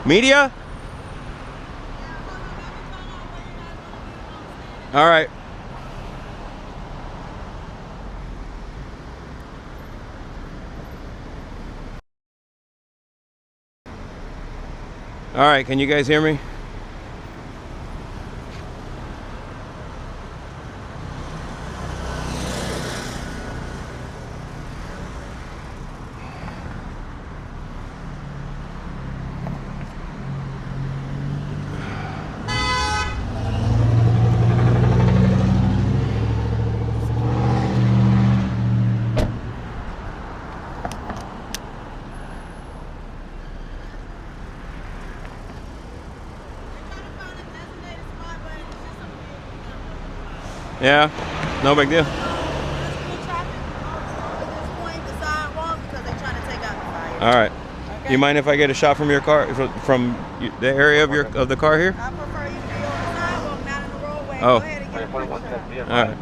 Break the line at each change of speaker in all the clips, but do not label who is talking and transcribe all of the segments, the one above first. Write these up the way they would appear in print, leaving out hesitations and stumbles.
Media? All right. All right, can you guys hear me? Yeah, no big deal. All right. Okay. You mind if I get a shot from your car, from the area of the car here?
I prefer you to be on the sidewalk, not in the roadway.
Oh.
Go ahead and get a quick shot.
All right.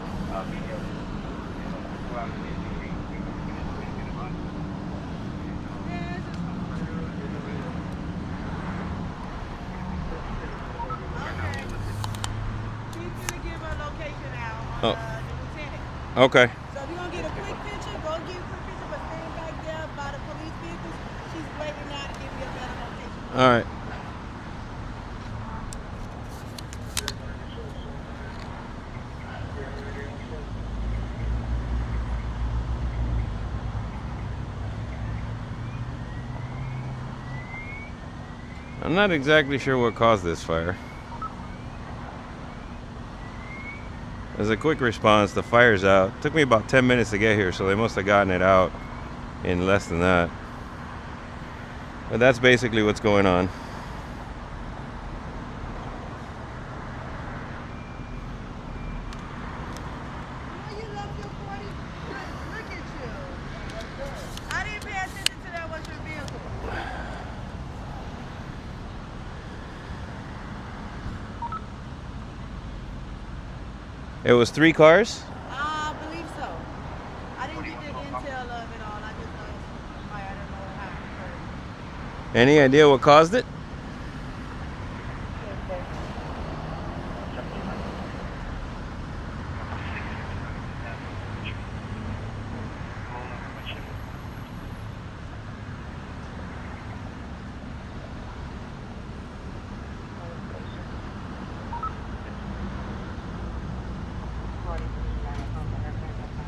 Oh. Okay.
So if you're gonna get a quick picture, go get a quick picture, but stand back there by the police vehicles. She's waiting now to give you a better location.
All right. I'm not exactly sure what caused this fire. As a quick response, the fire's out. It took me about 10 minutes to get here, so they must have gotten it out in less than that. But that's basically what's going on.
I didn't pay attention to that was your vehicle.
It was 3 cars?
I believe so. I didn't get the intel of it all. I just know it's fire. I don't know what happened.
Any idea what caused it?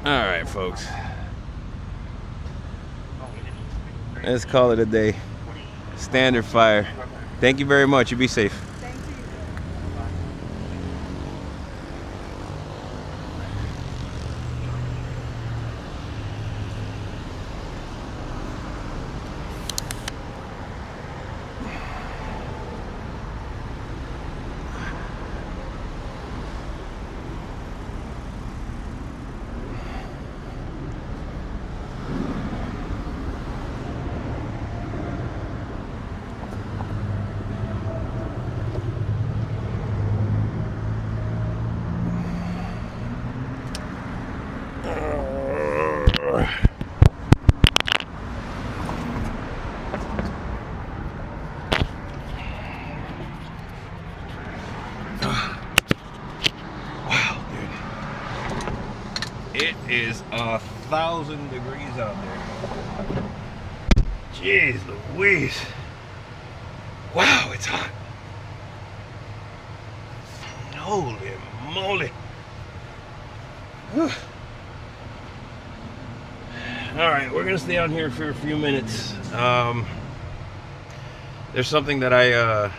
All right, folks. Let's call it a day. Standard fire. Thank you very much. You be safe.
Thank you.
It is 1,000 degrees out there. Jeez Louise. Wow, it's hot. Holy moly. Whew. All right, we're gonna stay on here for a few minutes. There's something that I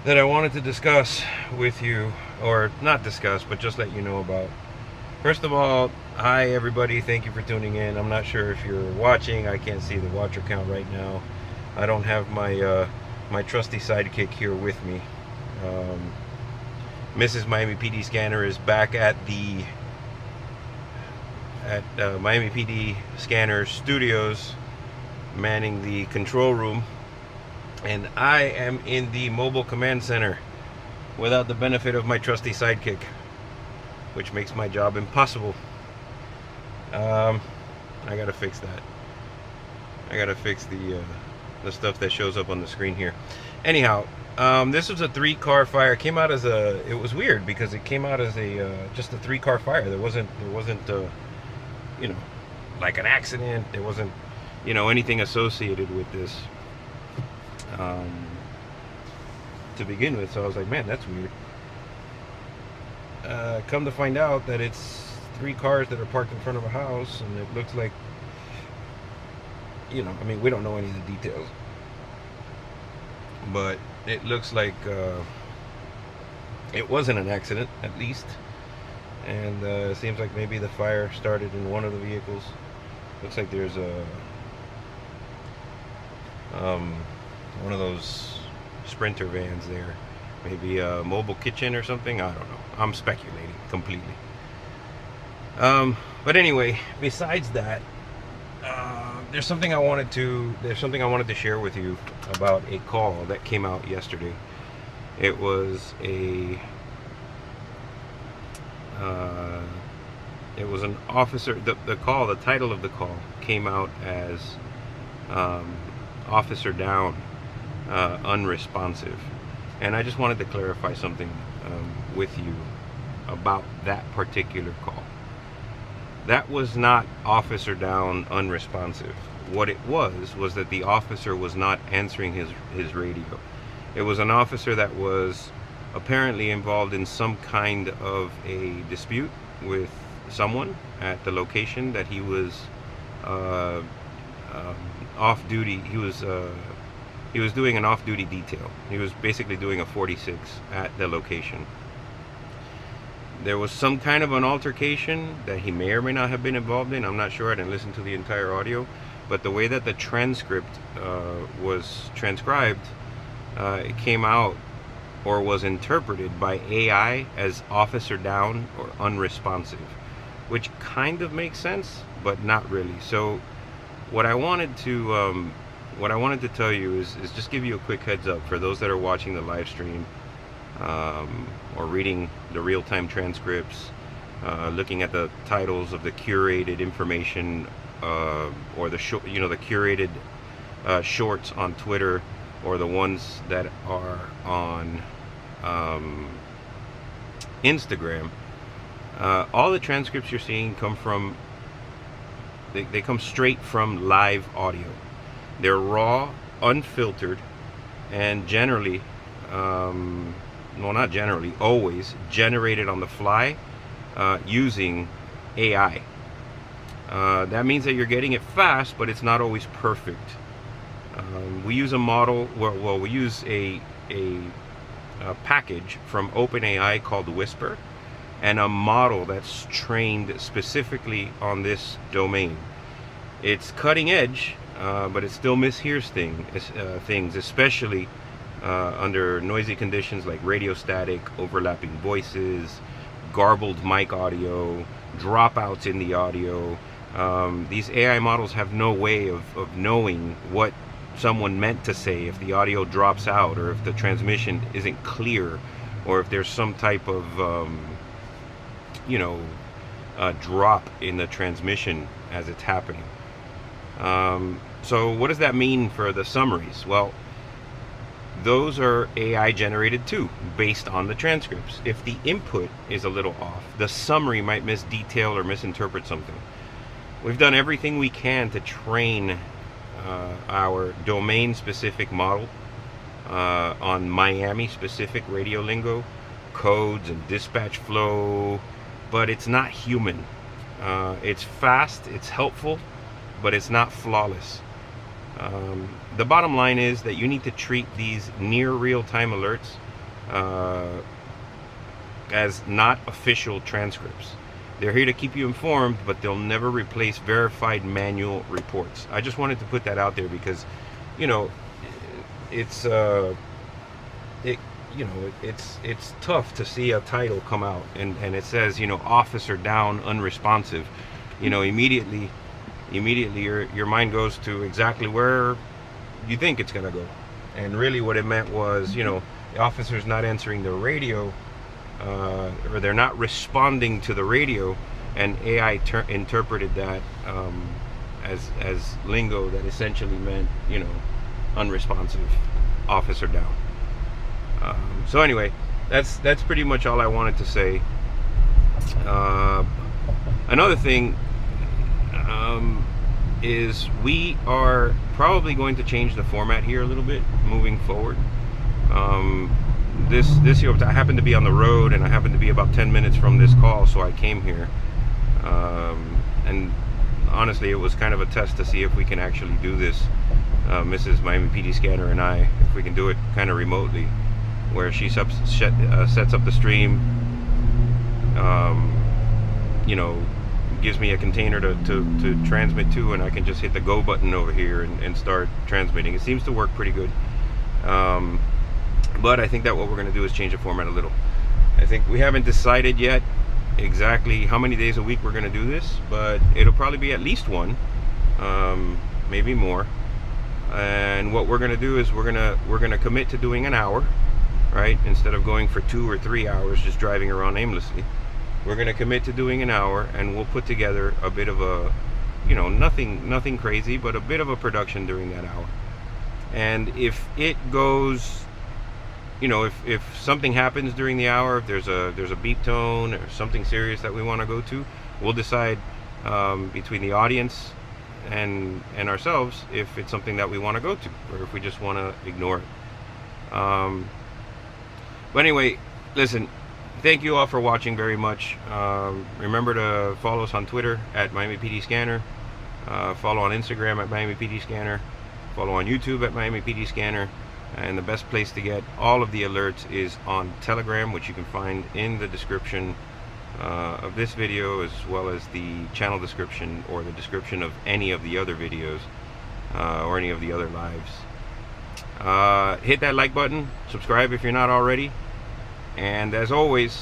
wanted to discuss with you, or not discuss, but just let you know about. First of all, hi everybody, thank you for tuning in. I'm not sure if you're watching. I can't see the watcher count right now. I don't have my my trusty sidekick here with me. Mrs. Miami PD Scanner is back at the Miami PD Scanner Studios, manning the control room, and I am in the mobile command center without the benefit of my trusty sidekick, which makes my job impossible. I gotta fix that. I gotta fix the the stuff that shows up on the screen here. Anyhow, this was a 3-car fire. It came out as it was weird because it came out as just a 3-car fire. There wasn't you know, like an accident. There wasn't, anything associated with this to begin with. So I was like, man, that's weird. Come to find out that it's 3 cars that are parked in front of a house, and it looks like, I mean, we don't know any of the details, but it looks like it wasn't an accident, at least. And it seems like maybe the fire started in one of the vehicles. Looks like there's one of those Sprinter vans there. Maybe a mobile kitchen or something. I don't know. I'm speculating completely. But anyway, besides that, there's something I wanted to share with you about a call that came out yesterday. It was an officer. The title of the call came out as Officer Down, Unresponsive. And I just wanted to clarify something with you about that particular call. That was not Officer Down, Unresponsive. What it was that the officer was not answering his radio. It was an officer that was apparently involved in some kind of a dispute with someone at the location that he was off duty. He was doing an off-duty detail. He was basically doing a 46 at the location. There was some kind of an altercation that he may or may not have been involved in. I'm not sure. I didn't listen to the entire audio. But the way that the transcript was transcribed, it came out or was interpreted by AI as Officer Down or Unresponsive, which kind of makes sense, but not really. So what I wanted to tell you is just give you a quick heads up for those that are watching the live stream or reading the real-time transcripts, looking at the titles of the curated information or the curated shorts on Twitter, or the ones that are on Instagram. All the transcripts you're seeing come from they come straight from live audio. They're raw, unfiltered, and generally, not generally, always generated on the fly using AI. That means that you're getting it fast, but it's not always perfect. We use a model, we use a package from OpenAI called Whisper, and a model that's trained specifically on this domain. It's cutting edge, but it still mishears things, especially under noisy conditions like radio static, overlapping voices, garbled mic audio, dropouts in the audio. These AI models have no way of knowing what someone meant to say if the audio drops out, or if the transmission isn't clear, or if there's some type of drop in the transmission as it's happening. So what does that mean for the summaries? Well, those are AI generated too, based on the transcripts. If the input is a little off, the summary might misdetail or misinterpret something. We've done everything we can to train our domain-specific model on Miami-specific radio lingo, codes, and dispatch flow, but it's not human. It's fast, it's helpful, but it's not flawless. The bottom line is that you need to treat these near real-time alerts as not official transcripts. They're here to keep you informed, but they'll never replace verified manual reports. I just wanted to put that out there because, it's it's tough to see a title come out and it says, Officer Down, Unresponsive. Immediately your mind goes to exactly where you think it's gonna go. And really what it meant was, the officer's not answering the radio, or they're not responding to the radio, and AI interpreted that as lingo that essentially meant, unresponsive officer down. So anyway, that's pretty much all I wanted to say. Another thing is we are probably going to change the format here a little bit moving forward. This year I happened to be on the road, and I happened to be about 10 minutes from this call, so I came here. And honestly, it was kind of a test to see if we can actually do this. Mrs. Miami PD Scanner and I, if we can do it kind of remotely, where she sets up the stream, you know, gives me a container to transmit to, and I can just hit the go button over here and start transmitting. It seems to work pretty good. But I think that what we're going to do is change the format a little. I think we haven't decided yet exactly how many days a week we're going to do this, but it'll probably be at least one, maybe more. And what we're going to do is we're going to commit to doing an hour, right? Instead of going for 2 or 3 hours just driving around aimlessly. We're going to commit to doing an hour, and we'll put together a bit of a, you know, nothing crazy, but a bit of a production during that hour. And if it goes, you know, if something happens during the hour, if there's a beep tone or something serious that we want to go to, we'll decide between the audience and ourselves if it's something that we want to go to, or if we just want to ignore it. But anyway, listen, thank you all for watching very much. Remember to follow us on Twitter at Miami PD Scanner, follow on Instagram at Miami PD Scanner, follow on YouTube at Miami PD Scanner, and the best place to get all of the alerts is on Telegram, which you can find in the description of this video, as well as the channel description or the description of any of the other videos or any of the other lives. Hit that like button, subscribe if you're not already, and as always,